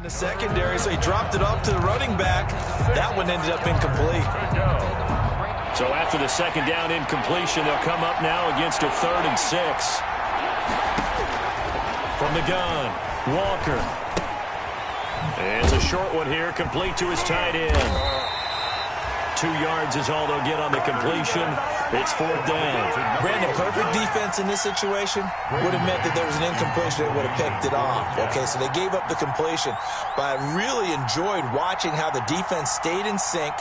In the secondary, so he dropped it off to the running back. That one ended up incomplete. So after the second down incompletion, they'll come up now against a 3rd and 6. From the gun, Walker. It's a short one here, complete to his tight end. 2 yards is all they'll get on the completion. It's 4th down. Brandon, perfect defense in this situation would have meant that there was an incompletion that would have picked it off. Okay, so they gave up the completion. But I really enjoyed watching how the defense stayed in sync,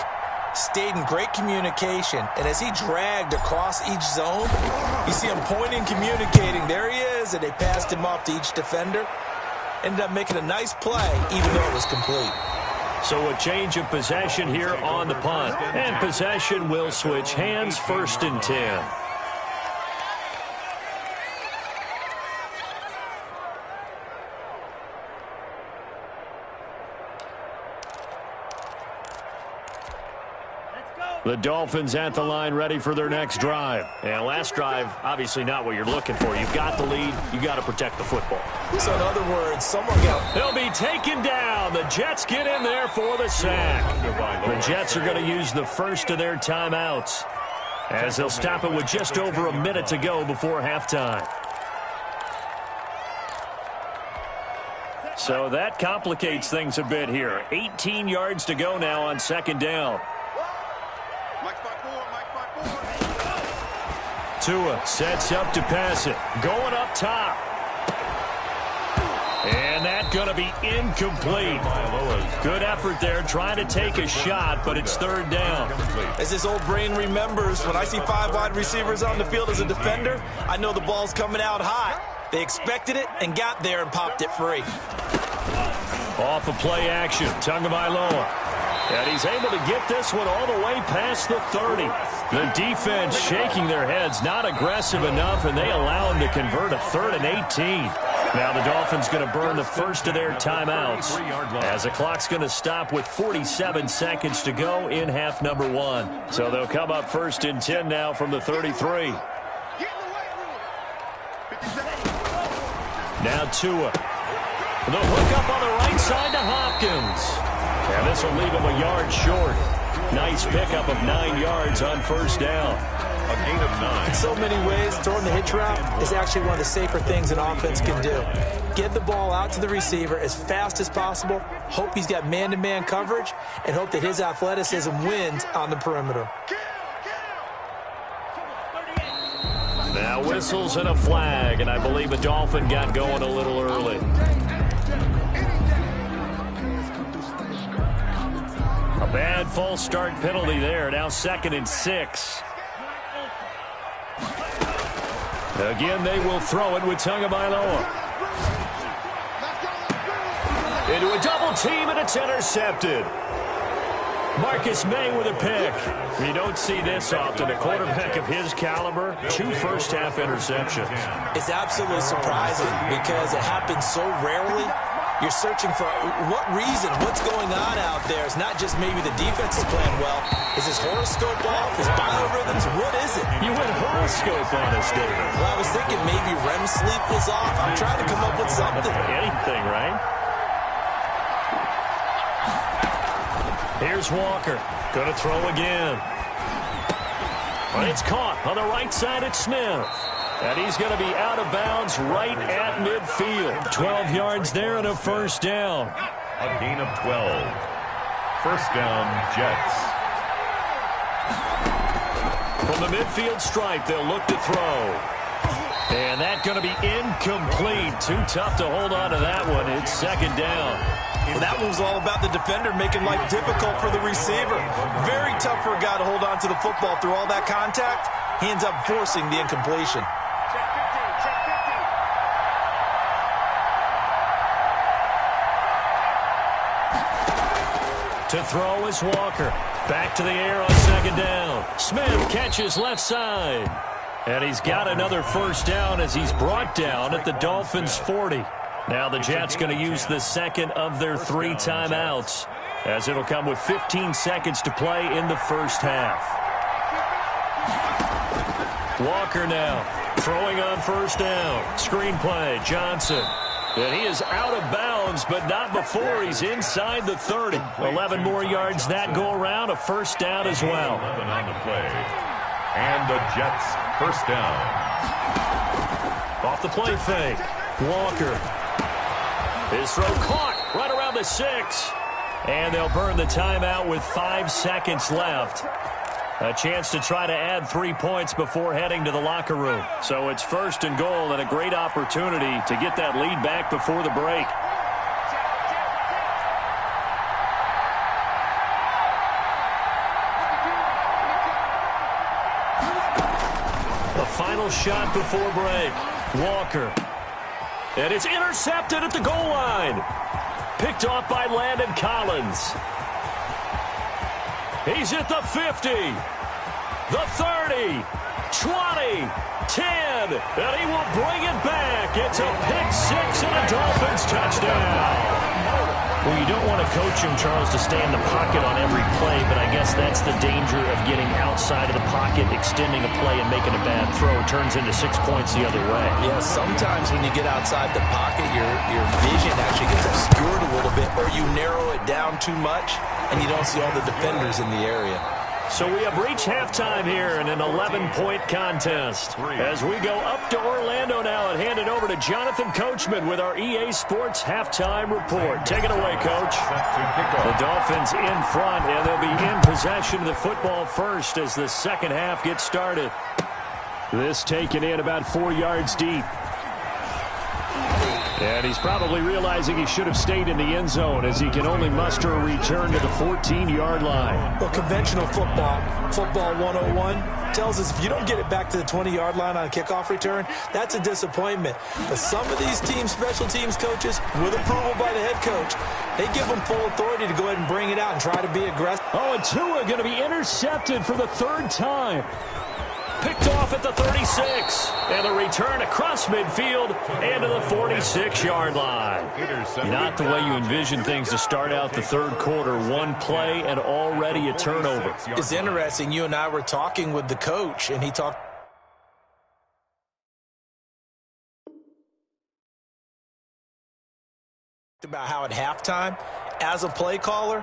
stayed in great communication, and as he dragged across each zone, you see him pointing, communicating. There he is, and they passed him off to each defender. Ended up making a nice play, even though it was complete. So a change of possession here on the punt. And possession will switch hands, 1st and 10. The Dolphins at the line ready for their next drive. And last drive, obviously not what you're looking for. You've got the lead. You got to protect the football. So in other words, someone got... They'll be taken down. The Jets get in there for the sack. The Jets are going to use the first of their timeouts as they'll stop it with just over a minute to go before halftime. So that complicates things a bit here. 18 yards to go now on 2nd down. Tua sets up to pass it. Going up top. And that's going to be incomplete. Good effort there trying to take a shot, but it's 3rd down. As his old brain remembers, when I see 5 wide receivers on the field as a defender, I know the ball's coming out hot. They expected it and got there and popped it free. Off of play action, Tagovailoa. And he's able to get this one all the way past the 30. The defense shaking their heads, not aggressive enough, and they allow him to convert a 3rd and 18. Now the Dolphins going to burn the first of their timeouts as the clock's going to stop with 47 seconds to go in half number 1. So they'll come up 1st and 10 now from the 33. Now Tua. The hook up on the right side to Hopkins. And this will leave him a yard short. Nice pickup of 9 yards on 1st down. A gain of 9. In so many ways, throwing the hitch route is actually one of the safer things an offense can do. Get the ball out to the receiver as fast as possible, hope he's got man-to-man coverage, and hope that his athleticism wins on the perimeter. Now whistles and a flag, and I believe a Dolphin got going a little early. A bad false start penalty there. Now 2nd and 6. Again, they will throw it with Tagovailoa. Into a double team, and it's intercepted. Marcus May with a pick. You don't see this often. A quarterback of his caliber, 2 first-half interceptions. It's absolutely surprising because it happens so rarely. You're searching for what reason, what's going on out there. It's not just maybe the defense is playing well. Is his horoscope off? His biorhythms? What is it? You went horoscope on us, David. Well, I was thinking maybe REM sleep is off. I'm trying to come up with something. Anything, right? Here's Walker. Going to throw again. But it's caught on the right side at Smith. And he's going to be out of bounds right at midfield. 12 yards there and a 1st down. A gain of 12. 1st down, Jets. From the midfield stripe, they'll look to throw. And that's going to be incomplete. Too tough to hold on to that one. It's 2nd down. Well, that one was all about the defender making life difficult for the receiver. Very tough for a guy to hold on to the football through all that contact. He ends up forcing the incompletion. To throw is Walker. Back to the air on 2nd down. Smith catches left side. And he's got another 1st down as he's brought down at the Dolphins' 40. Now the Jets going to use the 2nd of their 3 timeouts as it'll come with 15 seconds to play in the 1st half. Walker now throwing on 1st down. Screen play, Johnson. And he is out of bounds, but not before he's inside the 30. 11 more yards that go around, a first down as well. 11 on the play. And the Jets first down. Off the play fake. Walker. His throw caught right around the 6. And they'll burn the timeout with 5 seconds left. A chance to try to add 3 points before heading to the locker room. So it's first and goal and a great opportunity to get that lead back before the break. The final shot before break. Walker. And it's intercepted at the goal line. Picked off by Landon Collins. He's at the 50, the 30, 20, 10, and he will bring it back. It's a pick-6 and a Dolphins touchdown. Well, you don't want to coach him, Charles, to stay in the pocket on every play, but I guess that's the danger of getting outside of the pocket, extending a play, and making a bad throw. It turns into 6 points the other way. Yeah, sometimes when you get outside the pocket, your vision actually gets obscured a little bit, or you narrow it down too much, and you don't see all the defenders in the area. So we have reached halftime here in an 11-point contest. As we go up to Orlando now and hand it over to Jonathan Coachman with our EA Sports Halftime Report. Take it away, Coach. The Dolphins in front, and they'll be in possession of the football first as the second half gets started. This taken in about 4 yards deep. And he's probably realizing he should have stayed in the end zone as he can only muster a return to the 14-yard line. Well, conventional football 101, tells us if you don't get it back to the 20-yard line on a kickoff return, that's a disappointment. But some of these special teams coaches, with approval by the head coach, they give them full authority to go ahead and bring it out and try to be aggressive. Oh, and Tua going to be intercepted for the third time. Picked off at the 36. And a return across midfield and to the 46-yard line. Not the way you envision things to start out the third quarter. One play and already a turnover. It's interesting. You and I were talking with the coach, and he talked about how at halftime, as a play caller,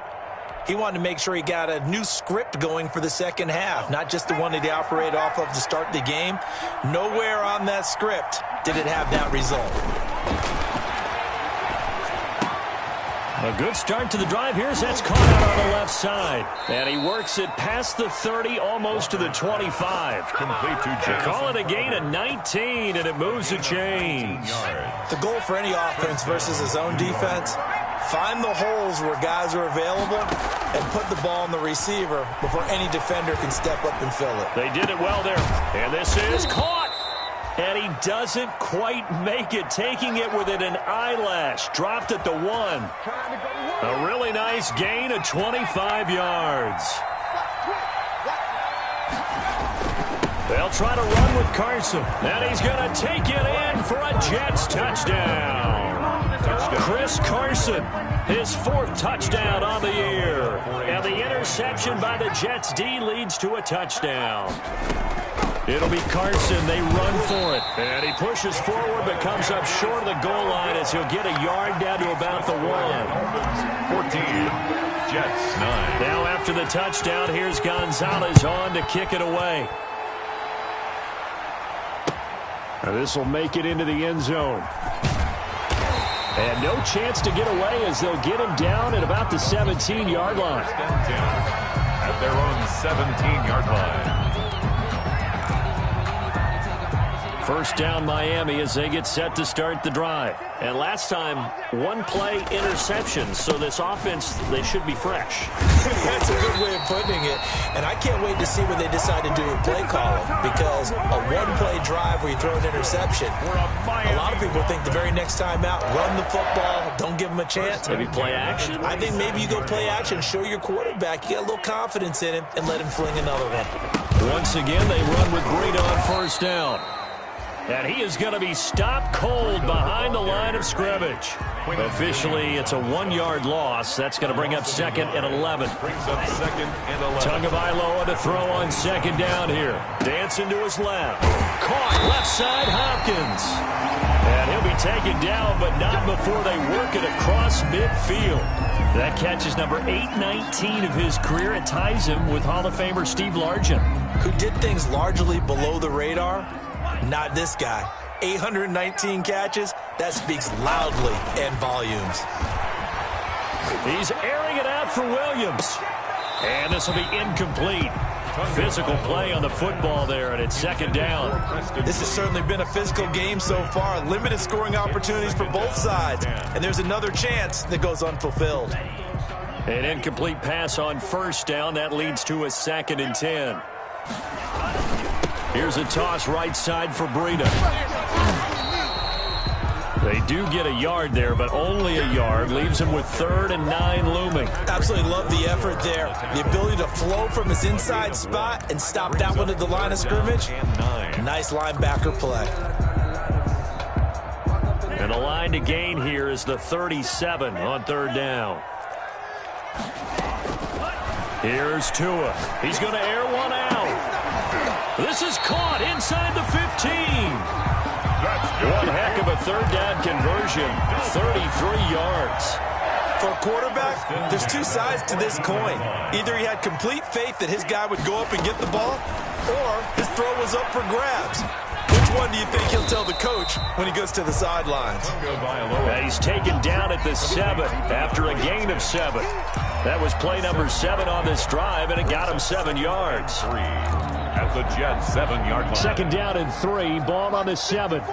he wanted to make sure he got a new script going for the second half, not just the one that he operated off of to start the game. Nowhere on that script did it have that result. A good start to the drive. Here's that's caught out on the left side. And he works it past the 30, almost to the 25. Complete to Jefferson. Call it a gain of 19, and it moves the chains. The goal for any offense versus his own defense, find the holes where guys are available and put the ball in the receiver before any defender can step up and fill it. They did it well there. And this is caught. And he doesn't quite make it, taking it within an eyelash. Dropped at the 1. A really nice gain of 25 yards. They'll try to run with Carson. And he's going to take it in for a Jets touchdown. Chris Carson, his 4th touchdown on the year. And the interception by the Jets D leads to a touchdown. It'll be Carson. They run for it. And he pushes forward but comes up short of the goal line as he'll get a yard down to about the 1. 14, Jets 9. Now after the touchdown, here's Gonzalez on to kick it away. This will make it into the end zone. And no chance to get away as they'll get him down at about the 17-yard line. At their own 17-yard line. First down Miami as they get set to start the drive. And last time, one play interception. So this offense, they should be fresh. That's a good way of putting it. And I can't wait to see what they decide to do with play calling. Because a one-play drive where you throw an interception, a lot of people think the very next time out, run the football, don't give them a chance. Maybe play action? I think maybe you go play action, show your quarterback, you get a little confidence in him, and let him fling another one. Once again, they run with Breida on first down. And he is going to be stopped cold behind the line of scrimmage. Officially, it's a 1-yard loss. That's going to bring up 2nd and 11. Tagovailoa to throw on 2nd down here. Dancing to his left. Caught left side, Hopkins. And he'll be taken down, but not before they work it across midfield. That catch is number 819 of his career. It ties him with Hall of Famer Steve Largent, who did things largely below the radar. Not this guy. 819 catches. That speaks loudly in volumes. He's airing it out for Williams. And this will be incomplete. Physical play on the football there, and it's 2nd down. This has certainly been a physical game so far. Limited scoring opportunities for both sides. And there's another chance that goes unfulfilled. An incomplete pass on 1st down. That leads to a 2nd and 10. Here's a toss right side for Breida. They do get a yard there, but only a yard. Leaves him with 3rd and 9 looming. Absolutely love the effort there. The ability to flow from his inside spot and stop that one at the line of scrimmage. Nice linebacker play. And the line to gain here is the 37 on 3rd down. Here's Tua. He's going to air one out. This is caught inside the 15. One heck of a 3rd down conversion. 33 yards. For a quarterback, there's two sides to this coin. Either he had complete faith that his guy would go up and get the ball, or his throw was up for grabs. Which one do you think he'll tell the coach when he goes to the sidelines? He's taken down at the 7 after a gain of 7. That was play number 7 on this drive, and it got him 7 yards. At the Jets' 7-yard line. 2nd down and 3. Ball on the 7.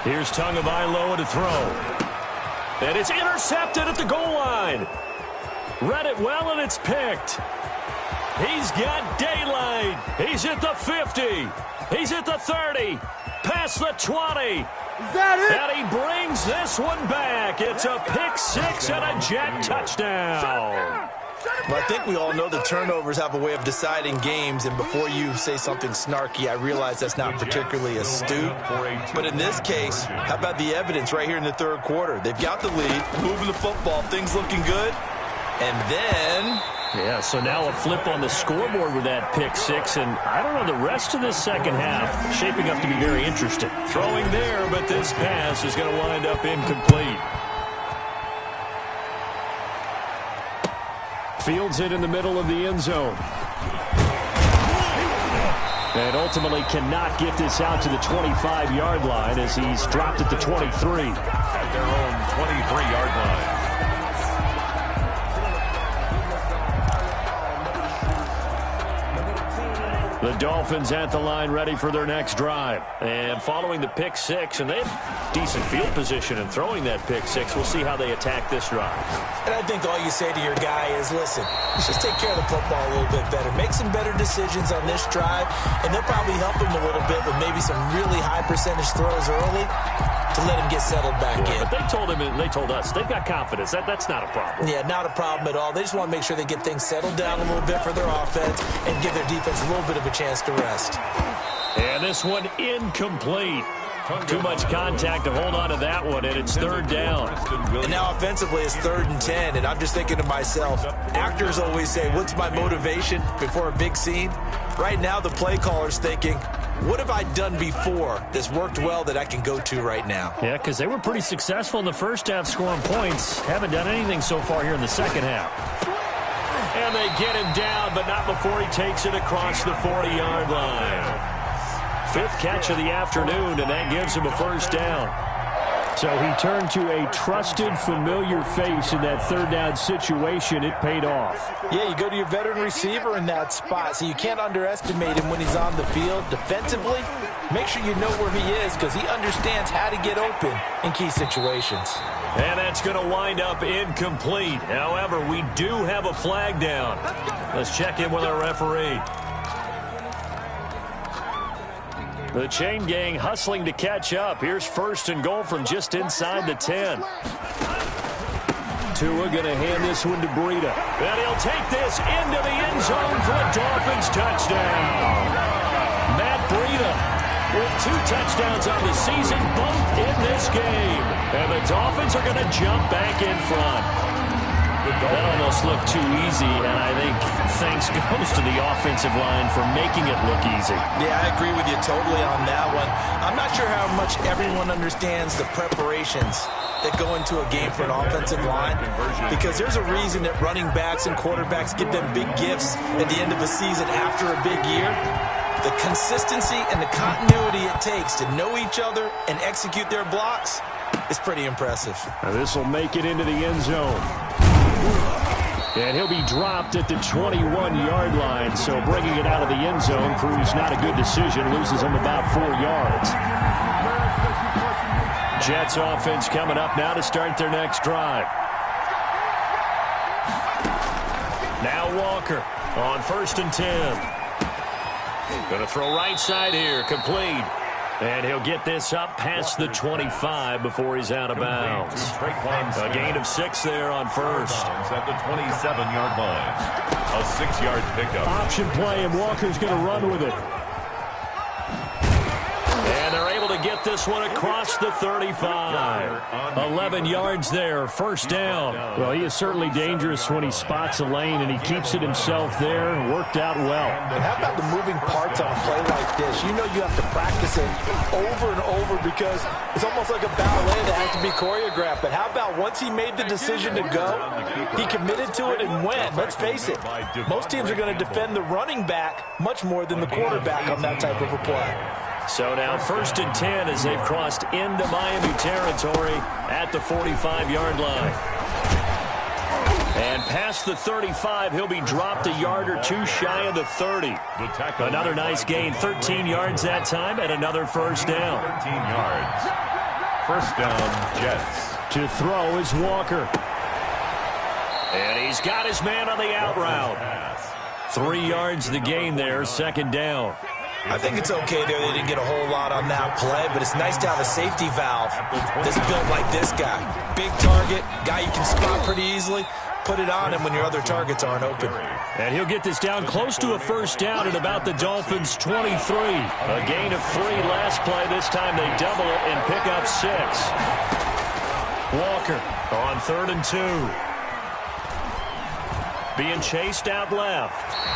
Here's Tagovailoa to throw. And it's intercepted at the goal line. Read it well, and it's picked. He's got daylight. He's at the 50. He's at the 30. Past the 20. Is that it? And he brings this one back. It's a pick 6 and a Jet touchdown. Well, I think we all know the turnovers have a way of deciding games, and before you say something snarky, I realize that's not particularly astute. But in this case, how about the evidence right here in the 3rd quarter? They've got the lead, moving the football, things looking good, and then... Yeah, so now a flip on the scoreboard with that pick 6, and I don't know, the rest of this 2nd half shaping up to be very interesting. Throwing there, but this pass is going to wind up incomplete. Fields it in the middle of the end zone. And ultimately cannot get this out to the 25-yard line as he's dropped at the 23. At their own 23-yard line. The Dolphins at the line ready for their next drive. And following the pick 6, and they have decent field position in throwing that pick 6. We'll see how they attack this drive. And I think all you say to your guy is, listen, let's just take care of the football a little bit better. Make some better decisions on this drive, and they'll probably help him a little bit with maybe some really high percentage throws early to let him get settled back in. But they told us they've got confidence. That's not a problem. Yeah, not a problem at all. They just want to make sure they get things settled down a little bit for their offense and give their defense a little bit of a chance to rest. And this one incomplete. Too much contact to hold on to that one, and it's 3rd down. And now offensively it's 3rd and 10, and I'm just thinking to myself, actors always say, what's my motivation before a big scene? Right now the play caller's thinking, what have I done before that's worked well that I can go to right now? Yeah, because they were pretty successful in the first half scoring points. Haven't done anything so far here in the 2nd half. And they get him down, but not before he takes it across the 40-yard line. 5th catch of the afternoon, and that gives him a 1st down. So he turned to a trusted, familiar face in that 3rd down situation. It paid off. Yeah, you go to your veteran receiver in that spot, so you can't underestimate him when he's on the field. Defensively, make sure you know where he is because he understands how to get open in key situations. And that's going to wind up incomplete. However, we do have a flag down. Let's check in with our referee. The chain gang hustling to catch up. Here's 1st and goal from just inside the 10. Tua going to hand this one to Breida. And he'll take this into the end zone for a Dolphins touchdown. Matt Breida with 2 touchdowns on the season, both in this game. And the Dolphins are going to jump back in front. That almost looked too easy, and I think thanks goes to the offensive line for making it look easy. Yeah, I agree with you totally on that one. I'm not sure how much everyone understands the preparations that go into a game for an offensive line, because there's a reason that running backs and quarterbacks give them big gifts at the end of a season after a big year. The consistency and the continuity it takes to know each other and execute their blocks is pretty impressive. Now this will make it into the end zone. And he'll be dropped at the 21-yard line, so bringing it out of the end zone proves not a good decision, loses him about 4 yards. Jets offense coming up now to start their next drive. Now Walker on 1st and 10. Going to throw right side here, complete. And he'll get this up past the 25 before he's out of bounds. A gain of 6 there on first. At the 27-yard line. A 6-yard pickup. Option play, and Walker's going to run with it. And they're able to get this one across the 35. 11 yards there, first down. Well, he is certainly dangerous when he spots a lane, and he keeps it himself there. Worked out well. And how about the moving parts on a play like this? You know you have to practice it over and over because it's almost like a ballet that has to be choreographed. But how about once he made the decision to go, he committed to it and went. Let's face it, most teams are going to defend the running back much more than the quarterback on that type of a play. So now 1st and 10 as they've crossed into Miami territory at the 45-yard line. And past the 35, he'll be dropped a yard or 2 shy of the 30. Another nice gain, 13 yards that time, and another first down. 13 yards. First down, Jets. To throw is Walker. And he's got his man on the out route. 3 yards the gain there, second down. I think it's okay there. They didn't get a whole lot on that play, but it's nice to have a safety valve that's built like this guy. Big target, guy you can spot pretty easily. Put it on him when your other targets aren't open. And he'll get this down close to a first down at about the Dolphins' 23. A gain of 3 last play. This time they double it and pick up 6. Walker on 3rd and 2. Being chased out left.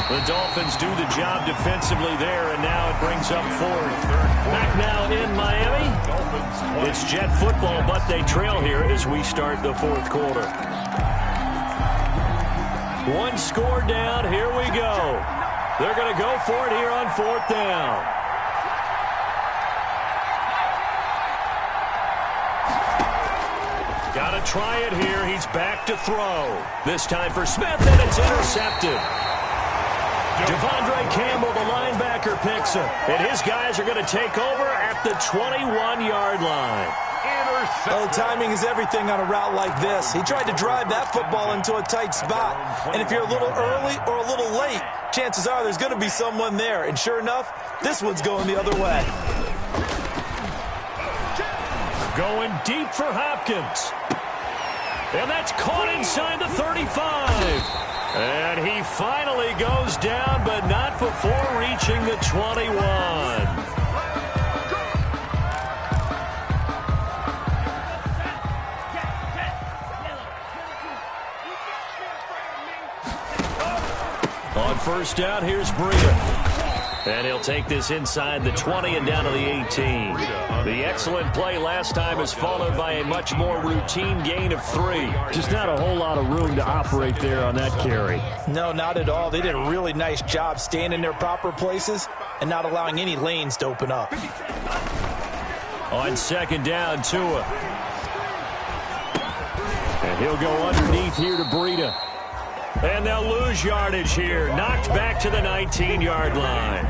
The Dolphins do the job defensively there, and now it brings up 4th. Back now in Miami. It's Jet football, but they trail here as we start the 4th quarter. 1 score down. Here we go. They're going to go for it here on 4th down. Got to try it here. He's back to throw. This time for Smith, and it's intercepted. Devondre Campbell, the linebacker, picks him. And his guys are going to take over at the 21-yard line. Oh, timing is everything on a route like this. He tried to drive that football into a tight spot. And if you're a little early or a little late, chances are there's going to be someone there. And sure enough, this one's going the other way. Going deep for Hopkins. And that's caught inside the 35. And he finally goes down, but not before reaching the 21. On first down, here's Breida. And he'll take this inside the 20 and down to the 18. The excellent play last time is followed by a much more routine gain of 3. Just not a whole lot of room to operate there on that carry. No, not at all. They did a really nice job staying in their proper places and not allowing any lanes to open up. On second down, Tua. And he'll go underneath here to Breida. And they'll lose yardage here. Knocked back to the 19-yard line.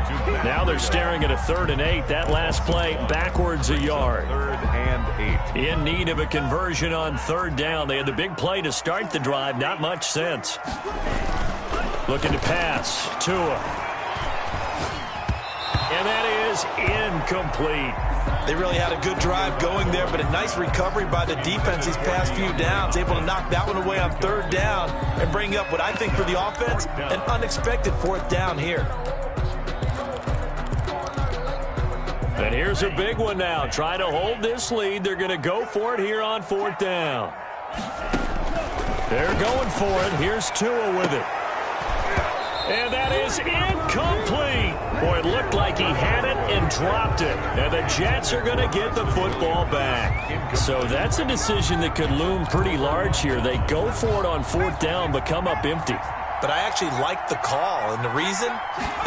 Now they're staring at a 3rd and 8. That last play backwards a yard. 3rd and 8. In need of a conversion on 3rd down. They had the big play to start the drive. Not much sense. Looking to pass. Tua. And that is incomplete. They really had a good drive going there, but a nice recovery by the defense these past few downs, able to knock that one away on third down and bring up what I think for the offense, an unexpected fourth down here. And here's a big one now. Trying to hold this lead. They're going to go for it here on fourth down. They're going for it. Here's Tua with it. And that is incomplete. Boy, it looked like he had it and dropped it. And the Jets are going to get the football back. So that's a decision that could loom pretty large here. They go for it on fourth down, but come up empty. But I actually like the call, and the reason?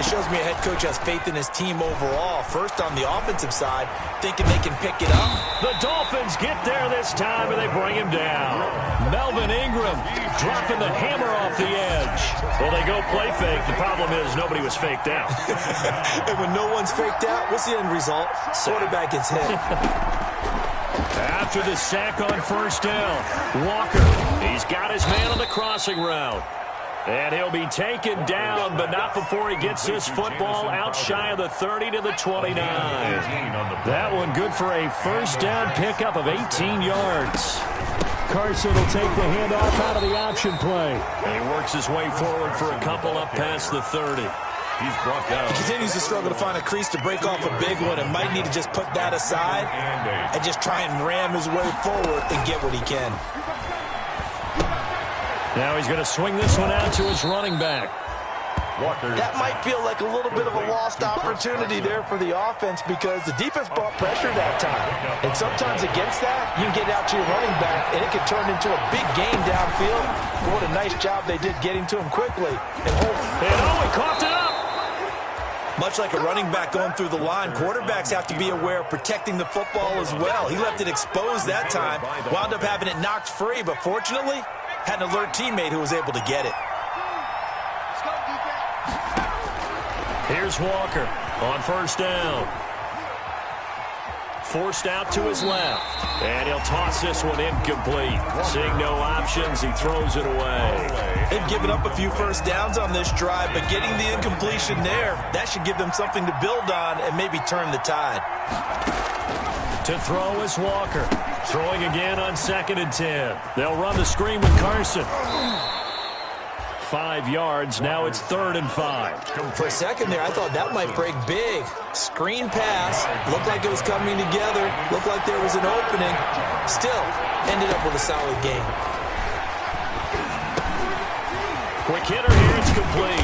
It shows me a head coach has faith in his team overall. First on the offensive side, thinking they can pick it up. The Dolphins get there this time, and they bring him down. Melvin Ingram dropping the hammer off the edge. Well, they go play fake. The problem is nobody was faked out. And when no one's faked out, what's the end result? Quarterback gets hit. After the sack on first down, Walker, he's got his man on the crossing route. And he'll be taken down, but not before he gets this football out shy of the 30 to the 29. That one good for a first down pickup of 18 yards. Carson will take the handoff out of the option play. And he works his way forward for a couple up past the 30. He's brought down. He continues to struggle to find a crease to break off a big one and might need to just put that aside and just try and ram his way forward and get what he can. Now he's going to swing this one out to his running back. Walker. That might feel like a little bit of a lost opportunity there for the offense because the defense brought pressure that time. And sometimes against that, you can get out to your running back, and it can turn into a big game downfield. What a nice job they did getting to him quickly. And he coughed it up. Much like a running back going through the line, quarterbacks have to be aware of protecting the football as well. He left it exposed that time, wound up having it knocked free, but fortunately, had an alert teammate who was able to get it. Here's Walker on first down. Forced out to his left. And he'll toss this one incomplete. Seeing no options, he throws it away. They've given up a few first downs on this drive, but getting the incompletion there, that should give them something to build on and maybe turn the tide. To throw is Walker. Throwing again on 2nd and 10. They'll run the screen with Carson. 5 yards. Now it's 3rd and 5. For a second there, I thought that might break big. Screen pass. Looked like it was coming together. Looked like there was an opening. Still, ended up with a solid game. Quick hitter here. It's complete.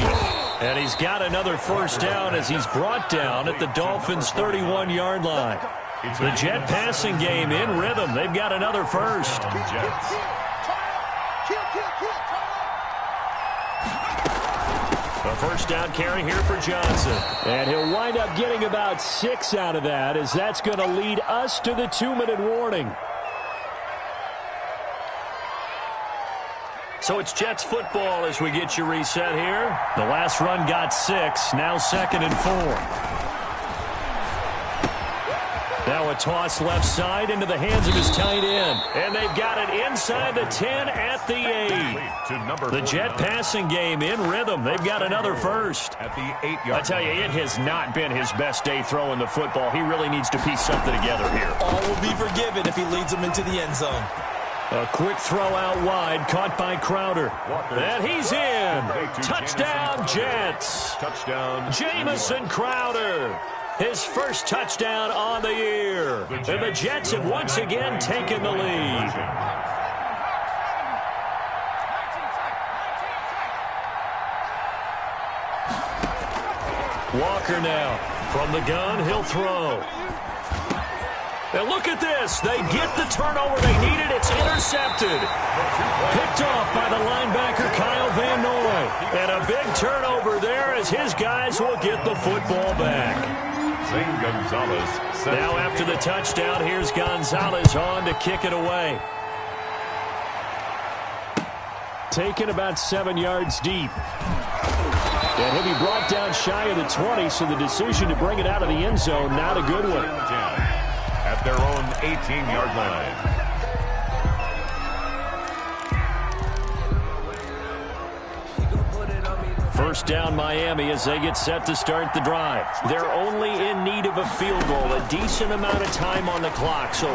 And he's got another first down as he's brought down at the Dolphins' 31-yard line. The Jet passing game in rhythm. They've got another first. A first down carry here for Johnson. And he'll wind up getting about 6 out of that, as that's going to lead us to the 2-minute warning. So it's Jets football as we get you reset here. The last run got 6. Now 2nd and 4. Now a toss left side into the hands of his tight end. And they've got it inside the 10 at the 8. The Jet passing game in rhythm. They've got another first. At the 8-yard line. I tell you, it has not been his best day throwing the football. He really needs to piece something together here. All will be forgiven if he leads them into the end zone. A quick throw out wide, caught by Crowder. And he's in. Touchdown, Jets. Touchdown. Jamison Crowder. His first touchdown on the year. And the Jets have once again taken the lead. Walker now. From the gun, he'll throw. And look at this. They get the turnover they needed. It's intercepted. Picked off by the linebacker, Kyle Van Noy. And a big turnover there as his guys will get the football back. Gonzalez. Now after the touchdown, here's Gonzalez on to kick it away. Taken about 7 yards deep. And he'll be brought down shy of the 20, so the decision to bring it out of the end zone, not a good one. At their own 18-yard line. First down Miami as they get set to start the drive. They're only in need of a field goal, a decent amount of time on the clock. So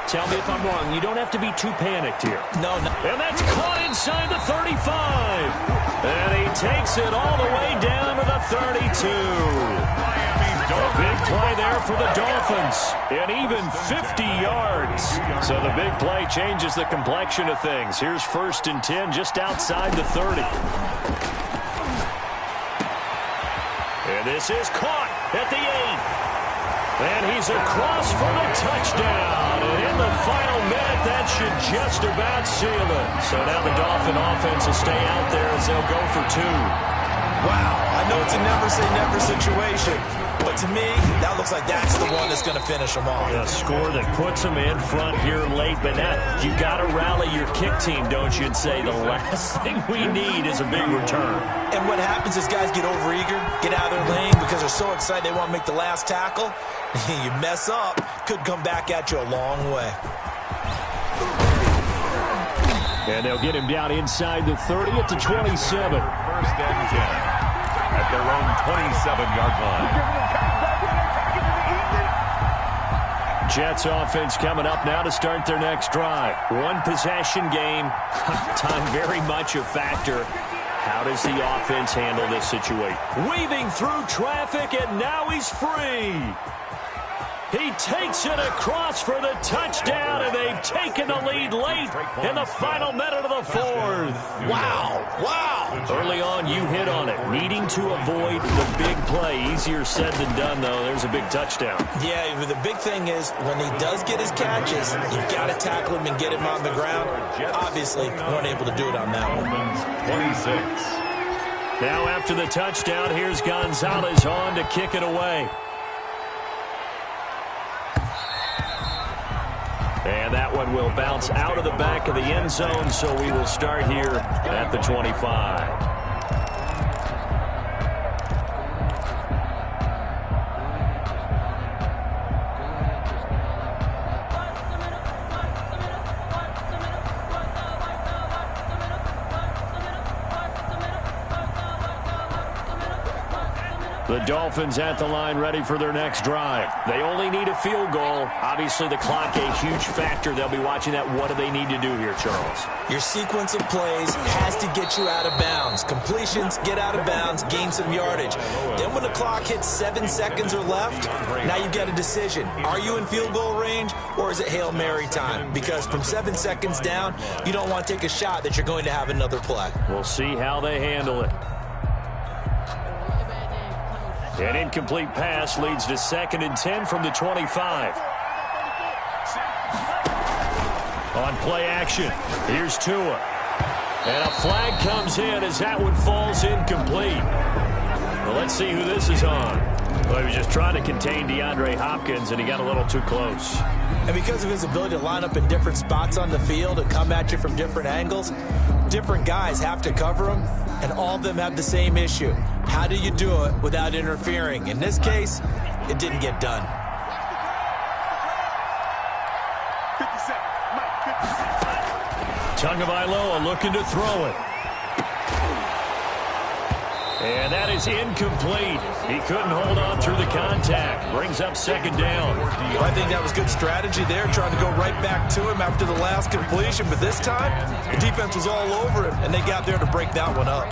tell me if I'm wrong. You don't have to be too panicked here. No. And that's caught inside the 35. And he takes it all the way down to the 32. A big play there for the Dolphins. And even 50 yards. So the big play changes the complexion of things. Here's 1st and 10 just outside the 30. And this is caught at the 8. And he's across for the touchdown. And in the final minute, that should just about seal it. So now the Dolphin offense will stay out there as they'll go for 2. Wow, I know it's a never-say-never situation, but to me, that looks like that's the one that's going to finish them off. A score that puts them in front here late, but now you got to rally your kick team, don't you, and say the last thing we need is a big return. And what happens is guys get overeager, get out of their lane because they're so excited they want to make the last tackle. You mess up, could come back at you a long way. And they'll get him down inside the 30 at the 27. 1st and 10 at their own 27-yard line. Jets offense coming up now to start their next drive. One possession game. Time very much a factor. How does the offense handle this situation? Weaving through traffic, and now he's free. He takes it across for the touchdown, and they've taken the lead late in the final minute of the 4th. Wow. Early on, you hit on it. Needing to avoid the big play. Easier said than done, though. There's a big touchdown. Yeah, the big thing is when he does get his catches, you've got to tackle him and get him on the ground. Obviously, weren't able to do it on that one. 26. Now after the touchdown, here's Gonzalez on to kick it away. And that one will bounce out of the back of the end zone, so we will start here at the 25. The Dolphins at the line ready for their next drive. They only need a field goal. Obviously, the clock a huge factor. They'll be watching that. What do they need to do here, Charles? Your sequence of plays has to get you out of bounds. Completions, get out of bounds, gain some yardage. Then when the clock hits 7 seconds or left, now you've got a decision. Are you in field goal range or is it Hail Mary time? Because from 7 seconds down, you don't want to take a shot that you're going to have another play. We'll see how they handle it. An incomplete pass leads to 2nd and 10 from the 25. On play action, here's Tua. And a flag comes in as that one falls incomplete. Well, let's see who this is on. Well, he was just trying to contain DeAndre Hopkins, and he got a little too close. And because of his ability to line up in different spots on the field and come at you from different angles, different guys have to cover him, and all of them have the same issue. How do you do it without interfering? In this case, it didn't get done. Tagovailoa looking to throw it. And that is incomplete. He couldn't hold on through the contact. Brings up 2nd down. Well, I think that was good strategy there, trying to go right back to him after the last completion. But this time, the defense was all over him, and they got there to break that one up.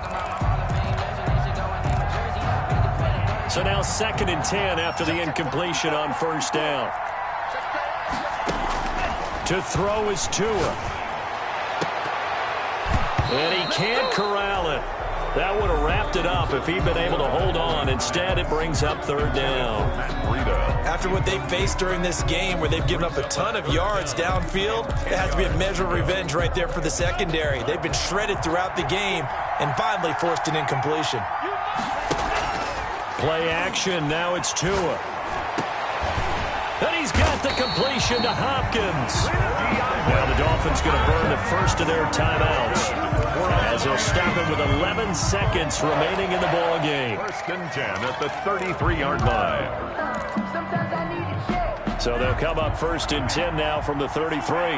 So now 2nd and 10 after the incompletion on 1st down. To throw is Tua. And he can't corral it. That would have wrapped it up if he'd been able to hold on. Instead, it brings up 3rd down. After what they faced during this game where they've given up a ton of yards downfield, there has to be a measure of revenge right there for the secondary. They've been shredded throughout the game and finally forced an incompletion. Play action. Now it's Tua. And he's got the completion to Hopkins. Now the Dolphins going to burn the first of their timeouts as they'll stop it with 11 seconds remaining in the ball game. 1st and 10 at the 33-yard line. So they'll come up 1st and 10 now from the 33.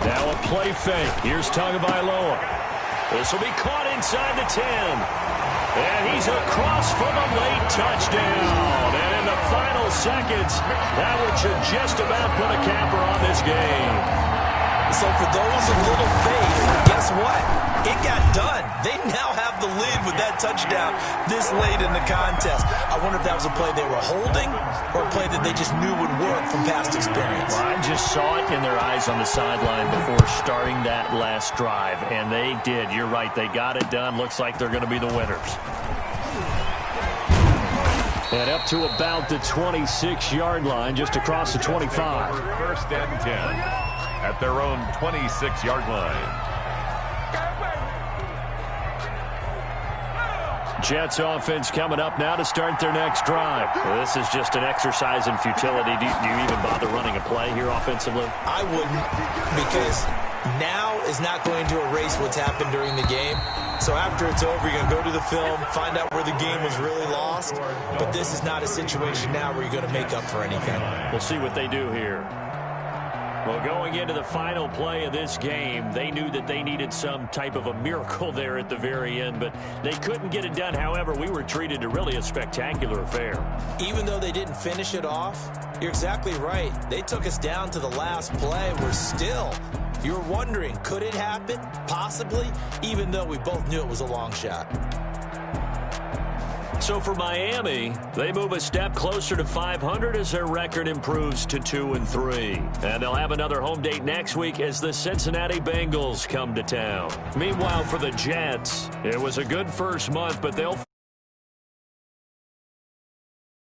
Now a play fake. Here's Tagovailoa. This will be caught inside the 10. And he's across for the late touchdown. And in the final seconds, that one should just about put a capper on this game. So for those of little faith, guess what? It got done. They now have the lead with that touchdown this late in the contest. I wonder if that was a play they were holding or a play that they just knew would work from past experience. Well, I just saw it in their eyes on the sideline before starting that last drive, and they did. You're right. They got it done. Looks like they're going to be the winners. And up to about the 26-yard line, just across the 25. First and 10 at their own 26-yard line. Jets offense coming up now to start their next drive. Well, this is just an exercise in futility. Do you even bother running a play here offensively? I wouldn't, because now is not going to erase what's happened during the game. So after it's over, you're going to go to the film, find out where the game was really lost. But this is not a situation now where you're going to make up for anything. We'll see what they do here. Well, going into the final play of this game, they knew that they needed some type of a miracle there at the very end, but they couldn't get it done. However, we were treated to really a spectacular affair. Even though they didn't finish it off, you're exactly right. They took us down to the last play. We're still, you're wondering, could it happen? Possibly, even though we both knew it was a long shot. So for Miami, they move a step closer to 500 as their record improves to 2-3. And they'll have another home date next week as the Cincinnati Bengals come to town. Meanwhile, for the Jets, it was a good first month, but they'll